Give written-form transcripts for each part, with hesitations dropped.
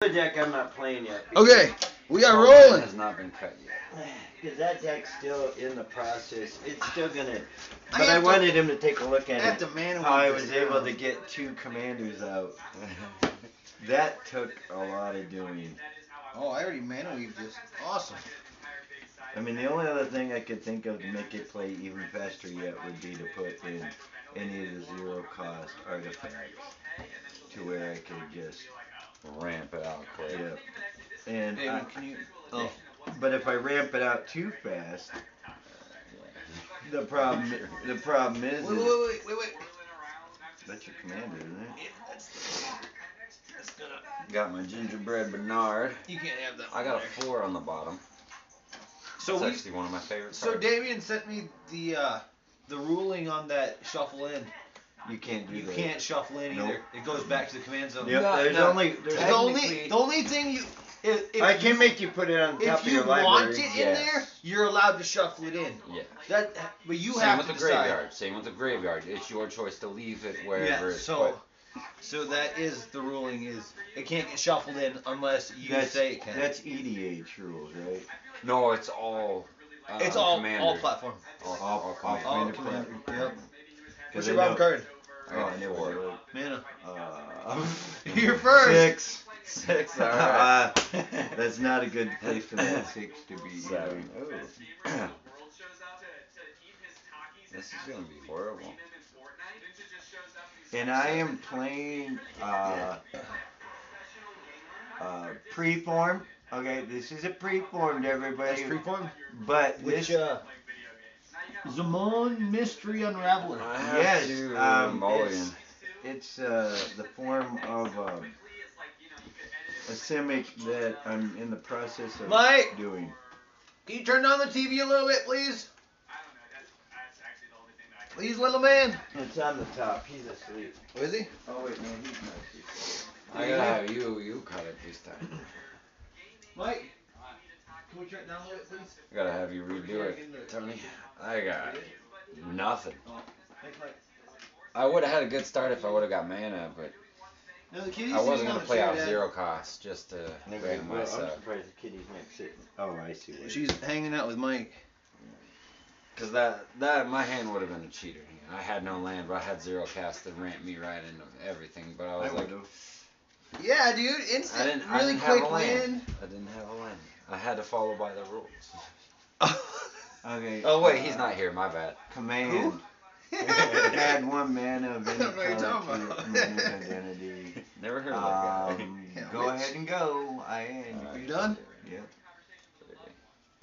Deck I'm not playing yet. Okay, we are It rolling. has not been cut yet. Because that deck's still in the process. It's still gonna. But I wanted him to take a look at it. How I was able to get 2 commanders out. That took a lot of doing. Oh, I already mana weaved this. Awesome. I mean, the only other thing I could think of to make it play even faster yet would be to put in any of the 0 cost artifacts to where I could just Ramp it out quick. yeah. And David, can you? Oh, but if I ramp it out too fast, the problem is wait. that's your commander, isn't it? Yeah, that's gonna. Got my gingerbread Bernard. You can't have that. I got a 4 on the bottom. So It's actually one of my favorite So cards. Damien sent me the ruling on that shuffle in. You can't do You that. can't shuffle in Nope. either. It goes back to the command zone. Yep, No, there's no. only The only thing you if I can make you put it on top if of you your want library. it in there, you're allowed to shuffle it in. Yeah. But you Same have with to the decide. graveyard. Same with the graveyard. It's your choice to leave it wherever Yeah. it's So that is the ruling is it can't get shuffled in unless you say it can. That's EDH rules, right? No, it's all. It's all Commander. platform. All Commander. All Commander. Commander. Yep. What's I your bottom know- card? I got I never 4. really- Mana. You're first. 6. 6. All right. That's not a good place for that 6 to be. 7. Ooh. This is gonna be horrible. And I am playing preform. Okay, this is a preformed, everybody. That's freeform. But Which this, Zamon Mystery Unraveler. I have yes, to mulligan. it's the form of a simic that I'm in the process of Mike! doing. Can you turn down the TV a little bit, please? Please, little man. It's on the top. He's asleep. Oh, is he? Oh wait, no, he's not asleep. I gotta have you cut it this time. Mike, can we turn it down a little bit, please? I gotta have you redo it, Tony. I got nothing. Oh, thanks, Mike. I would have had a good start if I would have got mana, but No, the kitty's I wasn't sitting on gonna the play chair, out Dad. 0 cost just to bang I'm myself. surprised the kitty's not sitting. Oh, I see. What She's hanging out with Mike. Cause that my hand would have been a cheater. I had no land, but I had 0 cast to ramp me right into everything. But I was like, Yeah, dude, instant, I didn't really have quick a land. win. I didn't have a land. I had to follow by the rules. Okay. Oh wait, he's not here. My bad. Command. Add 1 mana of any I don't know what you're color talking to your about. commander's identity. Never heard of that guy. Go Rich. ahead and go. I am. Are you done? Yep.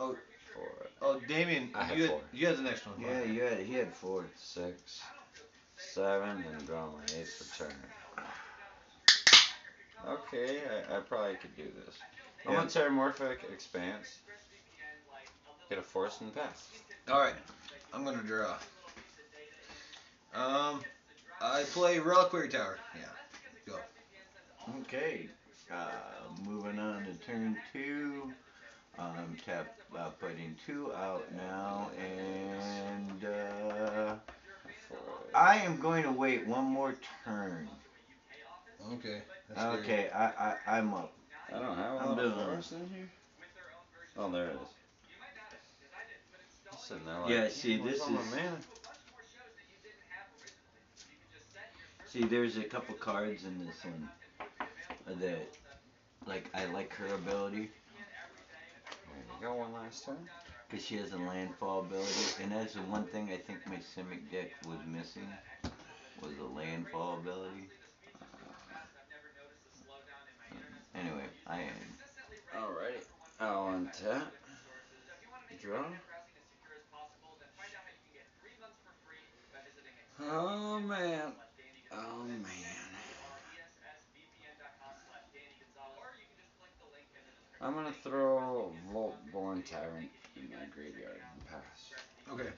Oh, 4, oh, Damien, I had you 4. you had the next one. Yeah, he had 4. 6, 7, and draw my 8th return. Okay, I probably could do this. I'm Yeah. gonna Terramorphic Expanse. Get a force and pass. All right, I'm gonna draw. I play Reliquary Tower. Yeah, go. Okay. Moving on to turn 2. Putting 2 out now, and I am going to wait 1 more turn. Okay. Okay, I'm up. I don't have a I'm lot of doing force in here. Oh, there it is. It's sitting there like, Yeah, see, this what's on is- my mana? See, there's a couple cards in this one that, like, I like her ability You got one last turn? because she has a landfall ability, and that's the one thing I think my Simic deck was missing was a landfall ability. Anyway, I am. Alrighty. I'll untap. Draw. Oh man. Oh man. I'm gonna throw Voltborn Tyrant in my graveyard and pass. Okay.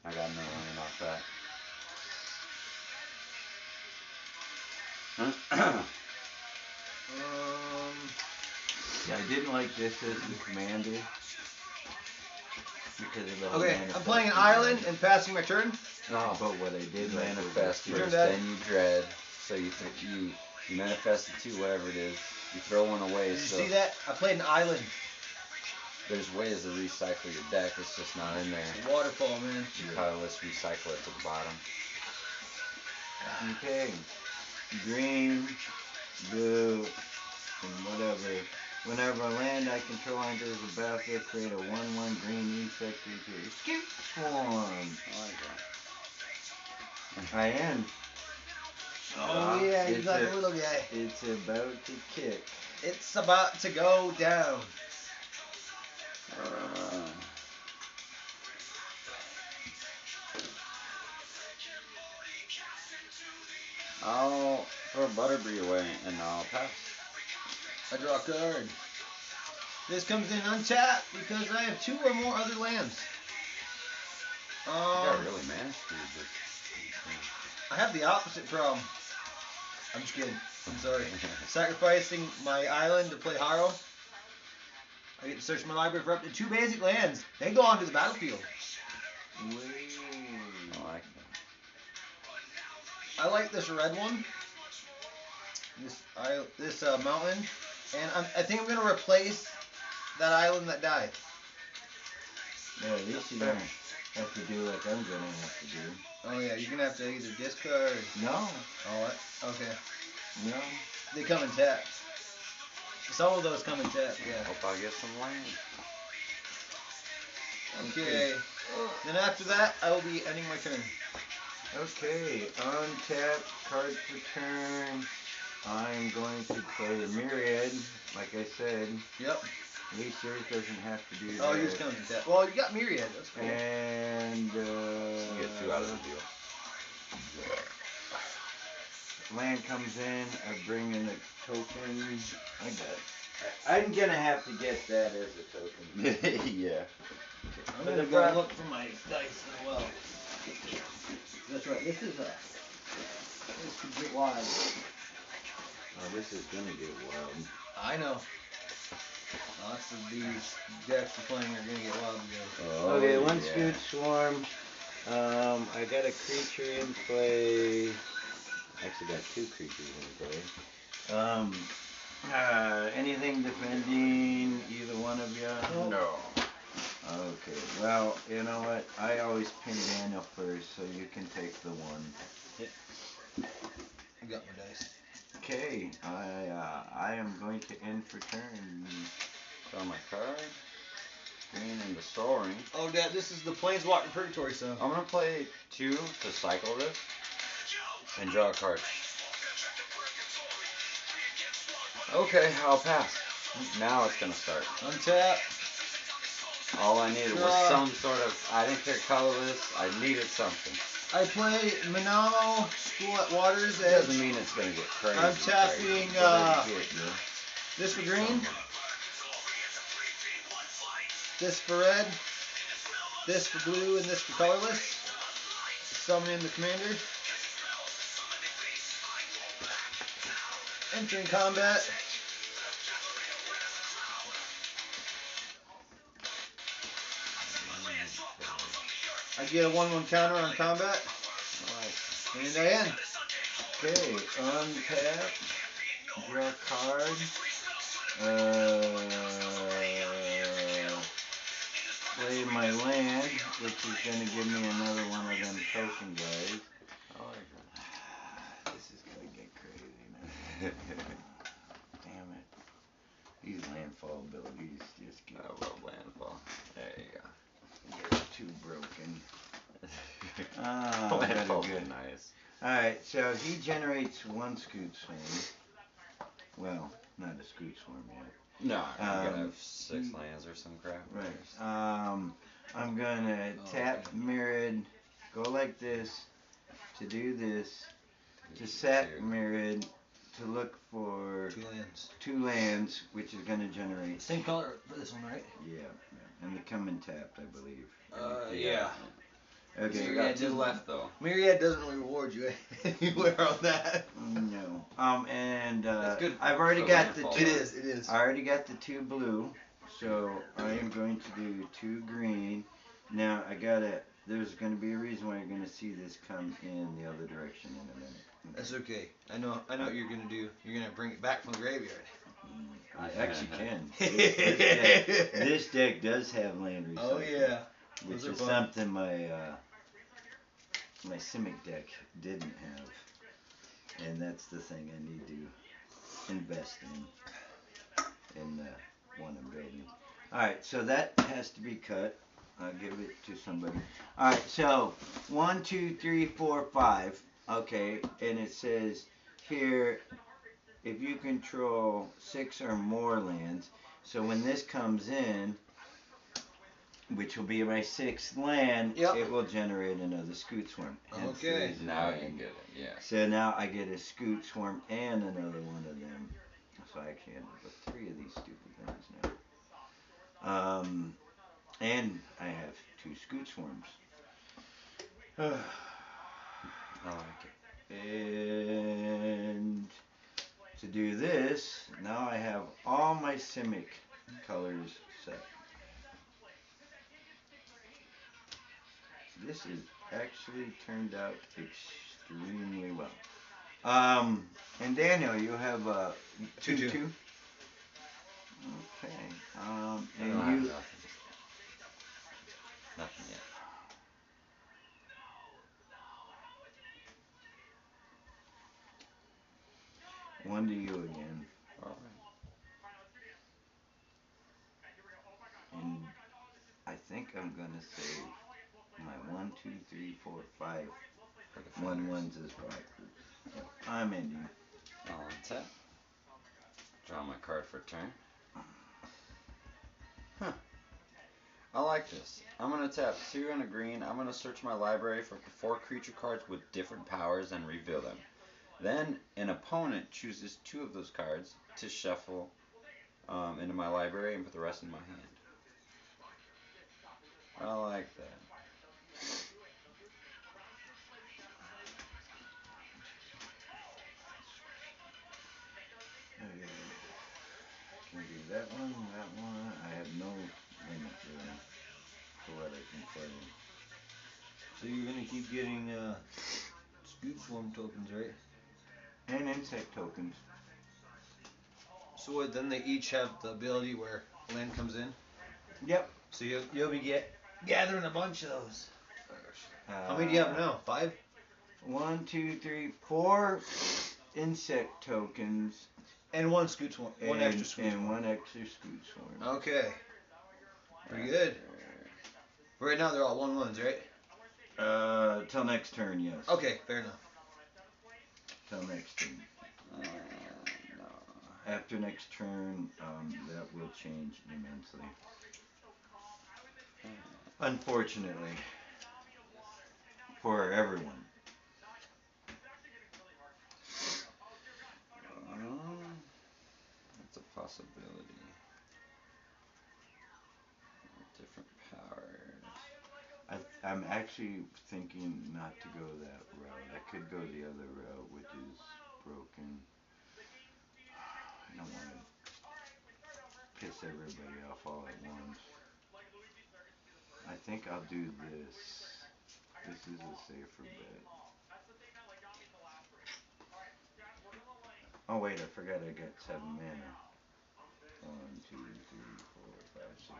I got no land off that. Yeah, I didn't like this as the commander because of the whole Okay, I'm manifest. playing an island and passing my turn. No. But what I did Manifest Your turn, first, Dad. then you dread. So you think you manifest the 2, whatever it is. You throw one away. Did you so see that? I played an island. there's ways to recycle your deck. It's just not in there. It's a waterfall, man. You colorless recycle it to the bottom. Okay. Green, blue, and whatever. Whenever a land I control enters the battlefield, create a 1/1 green insect creature. Scoop Swarm. I am. Oh yeah, you got the little guy. It's about to kick. It's about to go down. I'll throw Butterbeer away and I'll pass. I draw a card. This comes in untapped because I have 2 or more other lands. You got really mana screwed this. I have the opposite problem. I'm just kidding. I'm sorry. Sacrificing my island to play Haro. I get to search my library for up to 2 basic lands. They go onto the battlefield. Whoa. I like that. I like this red one. This mountain, and I think I'm gonna replace that island that died. Yeah, at least you don't have to do like I'm gonna have to do. Oh yeah, you're gonna have to either discard. No. Oh what? Okay. No. They come in tapped. Some of those come in tapped. Yeah. Hope I get some land. Okay. Then after that, I will be ending my turn. Okay, untap, cards for turn. I'm going to play a Myriad, like I said. Yep. At least yours doesn't have to do that. Oh, yours comes in tap. Well, you got Myriad. That's cool. And, You get 2 out of the deal. land comes in, I bring in a token. I got it. I'm gonna have to get that as a token. Yeah. I'm gonna go look for my dice as well. That's right. This could get wild. Oh, this is gonna get wild. I know. Lots of these decks we're playing are gonna get wild together. Oh, Okay, one Scoot Swarm. I got a creature in play. Actually got 2 creatures in play. Anything defending either one of you? No. Okay, well, you know what? I always pin Daniel first, so you can take the 1. I got my dice. Okay, I am going to end for turn. Draw my card. Green into Soaring. Oh, Dad, this is the Planeswalker Purgatory Zone. I'm gonna play 2 to cycle this and draw a card. Okay, I'll pass. Now it's gonna start. Untap. All I needed was some sort of. I didn't care colorless. I needed something. I play Manamo, School at Water's It Edge. doesn't mean it's gonna get crazy. I'm tapping this for green, this for red, this for blue, and this for colorless. Summon in the commander. Entering combat. I get a 1/1 counter on combat. And I end. Okay, untap, draw a card. Play my land, which is gonna give me another one of them token guys. This is gonna get crazy now. Damn it. These landfall abilities just get. I love landfall. There you go. They're too broken. Landfall's good. nice. Alright, so he generates 1 Scoot Swarm. Well, not a Scoot Swarm yet. No, you gotta have 6 lands or some crap. Right. I'm gonna tap Mirrored, go like this, to do this, to set Mirrored, to look for 2 lands, which is gonna generate. Same color for this one, right? Yeah, and they come in tapped, I believe. Yeah. Okay. So you got 2 left though. Myriad doesn't really reward you anywhere on that. No. And good I've already got the 2. It is. I already got the 2 blue, so I am going to do 2 green. Now there's gonna be a reason why you're gonna see this come in the other direction in a minute. That's okay. I know what you're gonna do. You're gonna bring it back from the graveyard. actually can. This deck does have land recycling. Oh yeah. Which is something my Simic deck didn't have. And that's the thing I need to invest in the one I'm building. Alright, so that has to be cut. I'll give it to somebody. Alright, so 1, 2, 3, 4, 5. Okay, and it says here if you control 6 or more lands. So when this comes in, which will be my 6th land, it will generate another Scoot Swarm. Okay. Now you get it, yeah. So now I get a Scoot Swarm and another one of them. So I can have 3 of these stupid things now. And I have 2 Scoot Swarms. I like it. And to do this, now I have all my Simic colors set. This is actually turned out extremely well. And Daniel, you have 2-2? Okay. And you... Nothing yet. One to you again. Alright. And I think I'm gonna save my 1, 2, 3, 4, 5 1/1s as black. Yep. I'm ending. I'll untap. Draw my card for turn. Huh. I like this. I'm going to tap 2 and a green. I'm going to search my library for 4 creature cards with different powers and reveal them. Then an opponent chooses 2 of those cards to shuffle into my library and put the rest in my hand. I like that. Okay. Can we do that one, that one? I have no limit really for what I can play. So you're gonna keep getting Scoot Swarm tokens, right? And insect tokens. So what, then they each have the ability where land comes in? Yep. So you'll be gathering a bunch of those. How many do you have now? 5? 1, 2, 3, 4 insect tokens. And 1 Scoot Swarm. One extra Scoot Swarm. And 1 extra Scoot Swarm. Okay. Pretty good. Right now they're all 1/1s, right? Till next turn, yes. Okay, fair enough. Till next turn. No. After next turn, that will change immensely. Unfortunately. For everyone. That's a possibility. Different powers. I'm actually thinking not to go that route. I could go the other route, which is broken. I don't want to piss everybody off all at once. I think I'll do this. This is a safer bet. Oh wait, I forgot I got 7 mana. 1, 2, 3, 4, 5, 6, 7.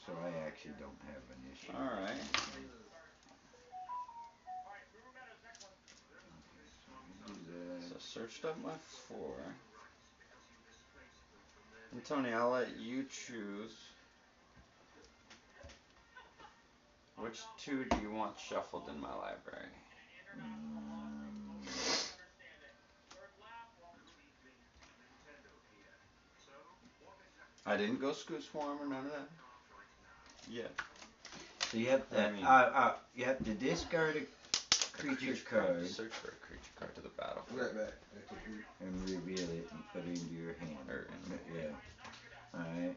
So I actually don't have an issue. Alright. So searched up my 4. And Tony, I'll let you choose. Which 2 do you want shuffled in my library? I didn't go Scoot Swarm or none of that. Yeah. So you have to discard a creature card. Search for a creature card to the battlefield. Right back. And reveal it and put it into your hand. Yeah. Alright,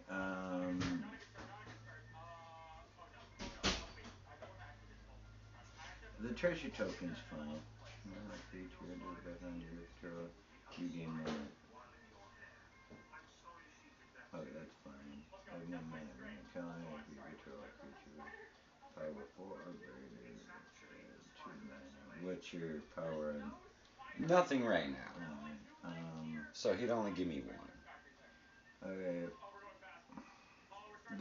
the treasure token's fine. Creature on your draw. You gain mana. Okay, that's fine. I have no mana. When you tell me if you control a creature power 4 or greater, 2 mana. What's your power on? Nothing right now. Alright, so he'd only give me 1. Okay,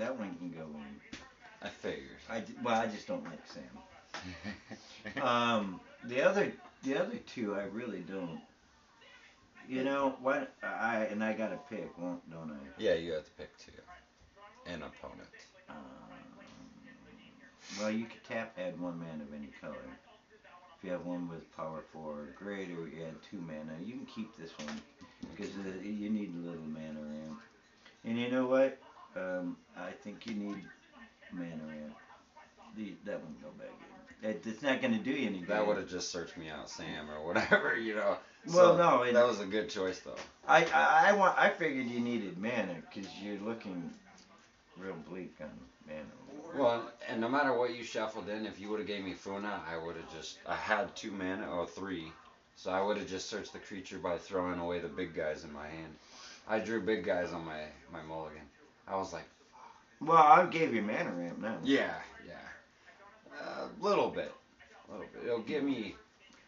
that one can go in. I figured. I just don't like Sam. The other two, I really don't. You know what? I gotta pick, don't I? Yeah, you have to pick two. An opponent. Well, you could add 1 mana of any color. If you have one with power 4 or greater, you add 2 mana. You can keep this one because you need a little mana ramp. And you know what? I think you need mana ramp. That one go back in. It's not going to do you any good. That would have just searched me out, Sam, or whatever, you know. Well, so no. That was a good choice, though. I figured you needed mana because you're looking real bleak on mana. Well, and no matter what you shuffled in, if you would have gave me Funa, I had 2 mana, or 3, so I would have just searched the creature by throwing away the big guys in my hand. I drew big guys on my mulligan. I was like, well, I gave you mana ramp now. Yeah. A little bit. It'll give me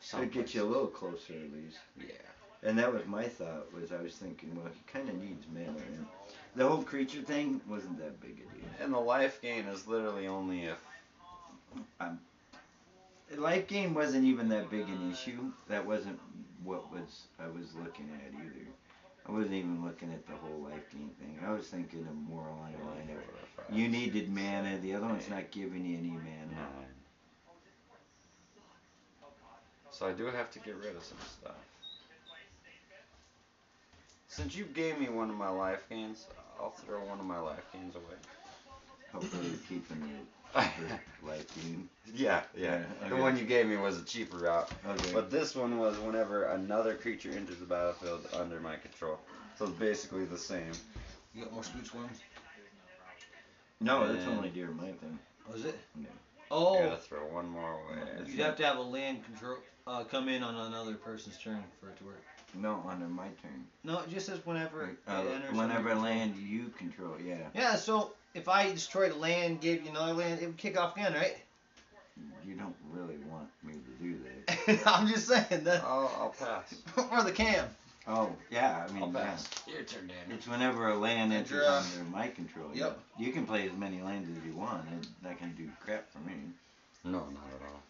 something. It'll get you a little closer at least. Yeah. And that was my thought, I was thinking, well, he kind of needs mana ramp. The whole creature thing wasn't that big a deal. And the life gain is literally only if... life gain wasn't even that big an issue. That wasn't what I was looking at either. I wasn't even looking at the whole life gain thing. I was thinking of more along the line of you needed mana, the other one's not giving you any mana. No. So I do have to get rid of some stuff. Since you gave me one of my life gains, I'll throw one of my life gains away. Hopefully you're keeping the life gain. Yeah. Okay. The one you gave me was a cheaper route. Okay. But this one was whenever another creature enters the battlefield under my control. So it's basically the same. You got more Scooch ones? No, that's only during my thing. Oh, is it? Yeah. Oh. You gotta throw one more away. You'd have to have a land control come in on another person's turn for it to work. No, under my turn. No, it just says whenever it enters. Whenever land you control, yeah. Yeah, so if I destroyed a land, gave you another land, it would kick off again, right? You don't really want me to do that. I'm just saying that. I'll pass. Or the cam. Oh, yeah, I mean, I'll pass. Your turn, Dan. It's whenever a land enters under my control. Yep. Yeah. You can play as many lands as you want. It's not going to do crap for me. No, not at all.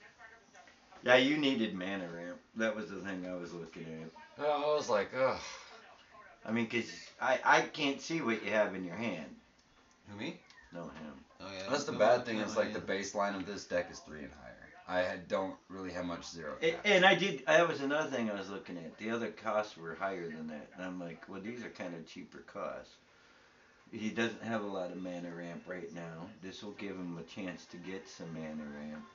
Yeah, you needed mana ramp. That was the thing I was looking at. I was like, ugh. I mean, because I can't see what you have in your hand. Who, me? No, him. Oh, yeah. That's the bad thing. It's like the baseline of this deck is 3 and higher. I don't really have much 0. And that was another thing I was looking at. The other costs were higher than that. And I'm like, well, these are kind of cheaper costs. He doesn't have a lot of mana ramp right now. This will give him a chance to get some mana ramp.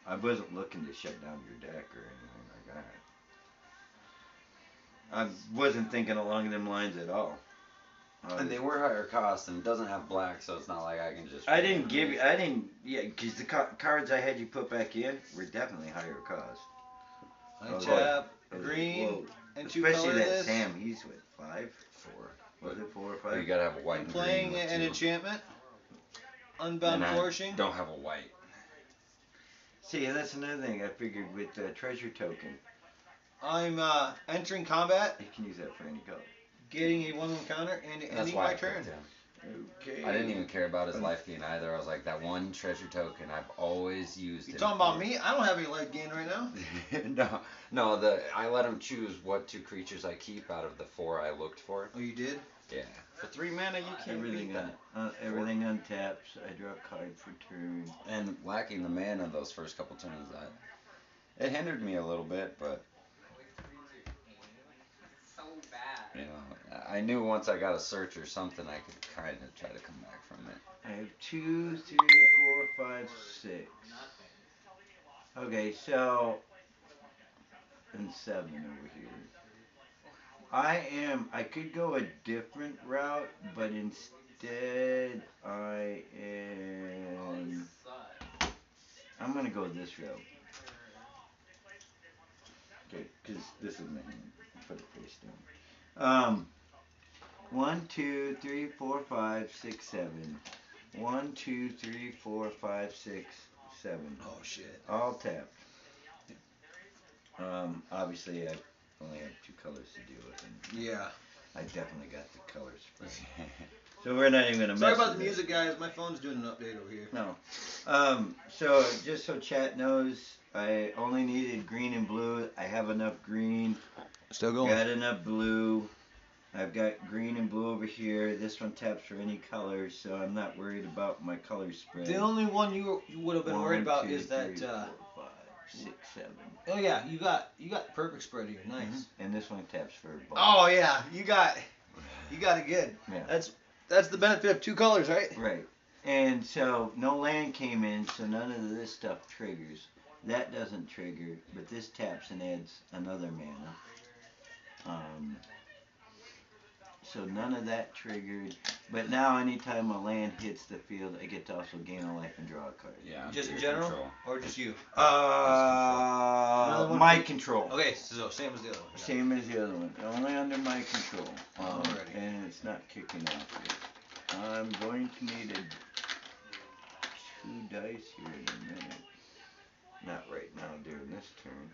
I wasn't looking to shut down your deck or anything like that. I wasn't thinking along them lines at all. And they were higher cost, and it doesn't have black, so it's not like I can just... because the cards I had you put back in were definitely higher cost. I tap green and 2 colorless. Especially that Sam, he's what, 5? 4. Was it 4 or 5? You gotta have a white and playing green. an enchantment. Unbound Flourishing. Don't have a white. See, that's another thing I figured with the treasure token. I'm entering combat. You can use that for any color. Getting a 1/1 counter and ending my turn. Okay. I didn't even care about his life gain either. I was like, that one treasure token I've always used. You talking about me? I don't have any life gain right now. No. I let him choose what 2 creatures I keep out of the 4 I looked for. Oh, you did? Yeah. For 3 mana, you can't beat that. Everything untaps. I draw a card for turn. And lacking the mana those first couple turns, it hindered me a little bit, but you know, I knew once I got a search or something, I could kind of try to come back from it. I have 2, 3, 4, 5, 6. Okay, so and 7 over here. I could go a different route, but instead I'm gonna go this route. Okay, because this is my hand. Put it face down. 1, 2, 3, 4, 5, 6, 7. 1, 2, 3, 4, 5, 6, 7. Oh shit. All tapped. Obviously I only have 2 colors to deal with. Yeah. I definitely got the color spread. So we're not even gonna mess. Sorry about the with music, guys. My phone's doing an update over here. No. So just so chat knows, I only needed green and blue. I have enough green. Still going. Got enough blue. I've got green and blue over here. This one taps for any color, so I'm not worried about my color spread. The only one you would have been worried about is that. 3, 4, 5, 6, 7. Oh yeah, you got perfect spread here. Nice. Mm-hmm. And this one taps for both. Oh yeah, you got it good. Yeah. That's the benefit of 2 colors, right? Right. And so no land came in, so none of this stuff triggers. That doesn't trigger, but this taps and adds another mana. So none of that triggered. But now anytime a land hits the field, I get to also gain a life and draw a card. Yeah. Just in general? Control. Or just you? My control. Okay, so same as the other one. Same as the other one. Only under my control. Alrighty. And it's not kicking off yet. I'm going to need 2 dice here in a minute. Not right now during this turn.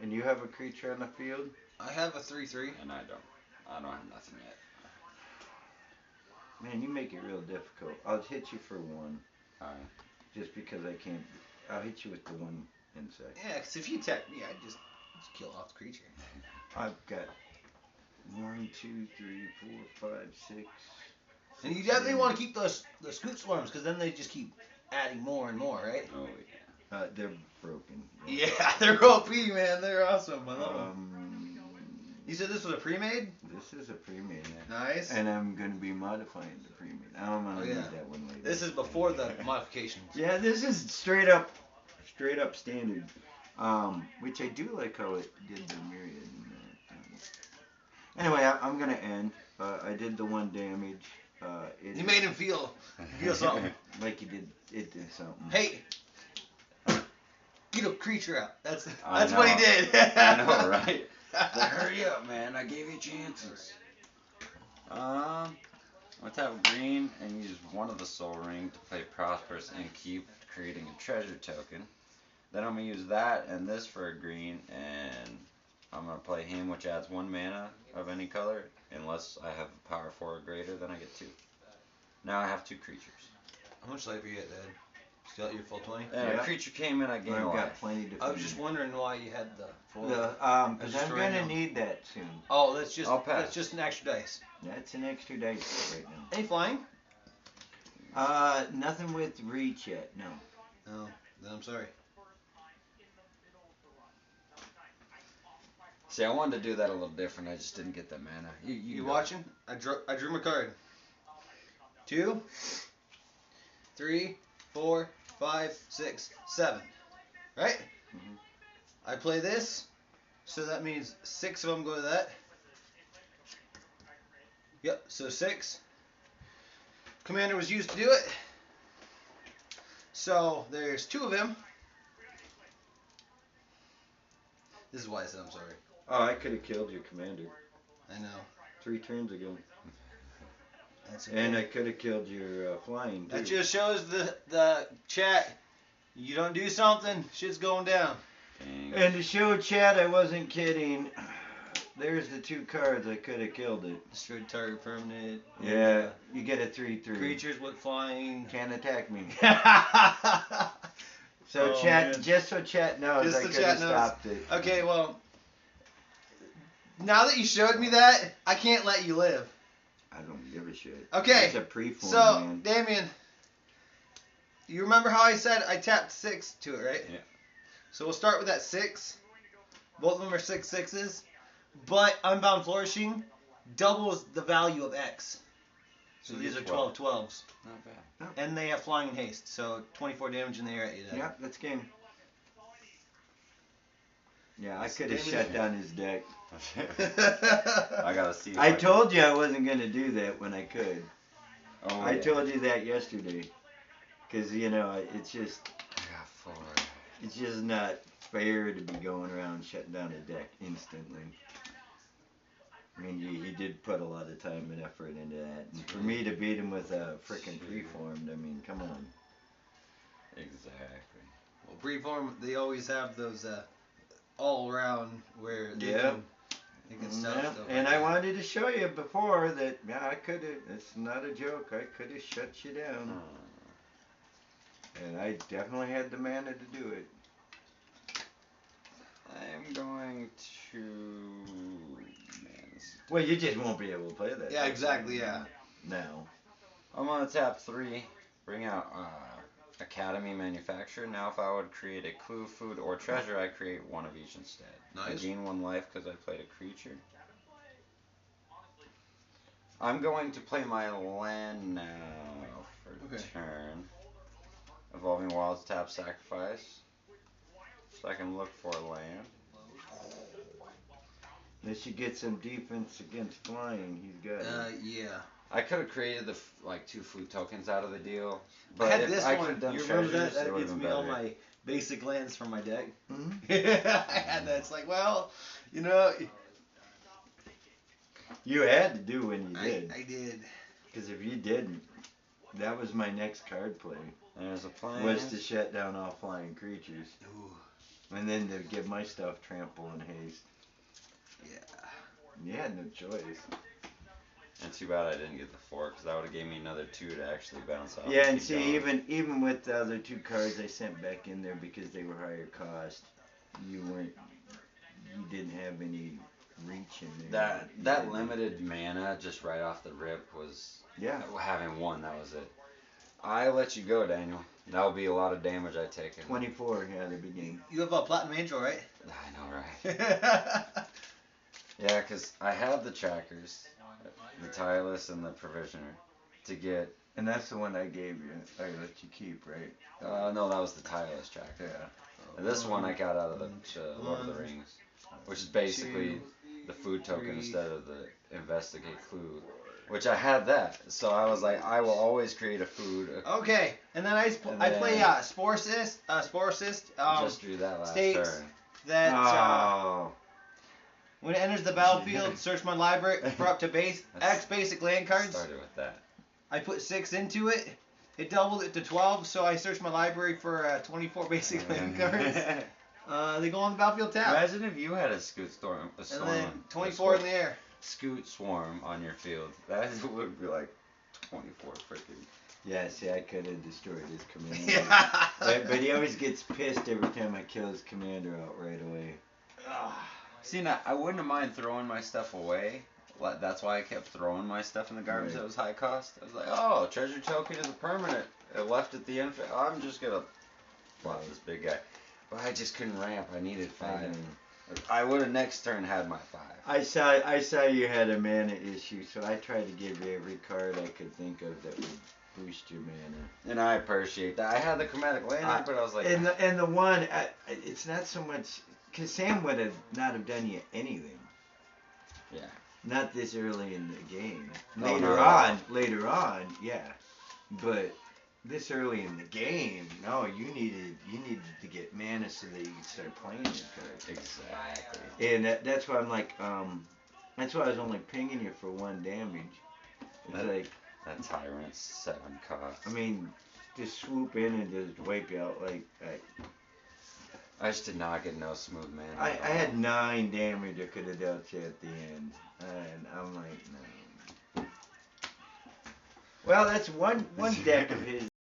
And you have a creature on the field? I have a 3/3. And I don't have nothing yet. Man, you make it real difficult. I'll hit you for 1. Alright. Just because I can't. I'll hit you with the 1 insect. Yeah, because if you tap me, I'd just kill off the creature. I've got 1, 2, 3, 4, 5, 6. And you definitely want to keep the scoot swarms, because then they just keep adding more and more, right? Oh yeah. They're broken. Yeah, they're OP, man. They're awesome. I love them. You said this was a pre-made? This is a pre-made. Nice. And I'm going to be modifying the pre-made. I'm going to need that one later. This is before the modifications. Yeah, this is straight up standard. Which I do like how it did the myriad. Anyway, I'm going to end. I did the 1 damage. You made him feel something. Like it did something. Hey! Get a creature out. That's what he did. I know, right? Hurry up, man. I gave you chances. I'm going to tap green and use one of the soul ring to play Prosperous and keep creating a treasure token. Then I'm going to use that and this for a green, and I'm going to play him, which adds 1 mana of any color. Unless I have a power 4 or greater, then I get 2. Now I have 2 creatures. How much life are you at, Dad? Still at your full 20? And a creature came in, I gained a life. Got plenty to I was just wondering why you had the full. Because I'm going to need that soon. Oh, that's just an extra dice. That's an extra dice right now. Any flying? Nothing with reach yet, no. No, then I'm sorry. See, I wanted to do that a little different. I just didn't get that mana. You watching? I drew my card. 2, 3, 4, 5, 6, 7. Right? Mm-hmm. I play this, so that means 6 of them go to that. Yep, so 6. Commander was used to do it. So there's 2 of them. This is why I said I'm sorry. Oh, I could have killed your commander. I know. 3 turns ago. That's okay. And I could have killed your flying, too. That just shows the chat. You don't do something, shit's going down. Dang. And to show chat I wasn't kidding, there's the 2 cards. I could have killed it. Destroyed target permanent. Yeah, you get a 3/3. Creatures with flying. Can't attack me. So just so chat knows, just I so could have stopped it. Okay, well, now that you showed me that, I can't let you live. I don't give a shit. Okay, It's a preform, so, man. Damien, you remember how I said I tapped 6 to it, right? Yeah. So we'll start with that 6. Both of them are 6/6s. But Unbound Flourishing doubles the value of X. So these are 12 12s. Not bad. And they have flying and haste, so 24 damage in the air at you. Yeah, that's game. Yeah, I could have shut down his deck. I gotta see. I told you I wasn't gonna do that when I could. Oh, I told you that yesterday. Cause it's just. I got 4. It's just not fair to be going around shutting down a deck instantly. I mean, he did put a lot of time and effort into that. And for me to beat him with a frickin' preformed, I mean, come on. Exactly. Well, preform, they always have those all around where they And I wanted to show you before that, yeah, I could have, it's not a joke, I could have shut you down. And I definitely had the mana to do it. I'm going to... Well, you just won't be able to play that. Yeah, exactly, yeah. Now. I'm going to tap 3, bring out Academy Manufacturer. Now if I would create a clue, food, or treasure, I create one of each instead. Nice. I gain 1 life because I played a creature. I'm going to play my land now for turn. Evolving Wilds, tap, sacrifice. So I can look for a land. Unless you get some defense against flying, he's got it. Yeah. I could have created the 2 food tokens out of the deal. But I had this I one. done You remember treasures, that? it That would've gets been me all better. my basic lands from my deck. Mm-hmm. I had that. It's like, well, you know. You had to do when you did. I did. Because if you didn't, that was my next card play. There's a plan. Was to shut down all flying creatures. Ooh. And then to give my stuff trample and haste. Yeah. You had no choice. And too bad I didn't get the 4, because that would have gave me another 2 to actually bounce off. Yeah, and keep see, going. even with the other 2 cards I sent back in there because they were higher cost, you didn't have any reach in there. That limited mana just right off the rip was having 1. That was it. I let you go, Daniel. That would be a lot of damage I take. 24 at the beginning. You have a Platinum Angel, right? I know, right? Yeah, because I had the trackers, the Tireless and the Provisioner, to get. And that's the one I gave you. I let you keep, right? No, that was the Tireless tracker. Yeah. And this one I got out of the Lord of the Rings, which is basically the food token instead of the Investigate Clue. Which I had that, so I was like, I will always create a food. Okay, and then I play Spore Cyst. Just drew that last states turn. that when it enters the battlefield, search my library for up to X basic land cards. Started with that. I put 6 into it. It doubled it to 12, so I searched my library for 24 basic land cards. They go on the battlefield tab. Imagine if you had a Scoot Storm, and then 24 in the air. Scoot Swarm on your field. That would be like 24 freaking. Yeah, see, I could have destroyed his commander. Yeah. But he always gets pissed every time I kill his commander out right away. See, now, I wouldn't mind throwing my stuff away. That's why I kept throwing my stuff in the garbage that was high cost. I was like, oh, treasure token is a permanent. It left at the end. I'm just going to plot this big guy. But I just couldn't ramp. I needed 5. I would have next turn had my 5. I saw you had a mana issue, so I tried to give you every card I could think of that would boost your mana. And I appreciate that. I had the chromatic lantern, but I was like, and the one, it's not so much because Sam would have not have done you anything. Yeah. Not this early in the game. No, Later on, yeah. But this early in the game, no, you needed to get mana so that you could start playing your cards. Exactly. And that's why I'm like, that's why I was only pinging you for 1 damage. It's like that Tyrant's 7 cost. I mean, just swoop in and just wipe you out like. I just did not get no smooth mana. I had 9 damage I could have dealt you at the end, and I'm like, no. Well, that's one deck of his.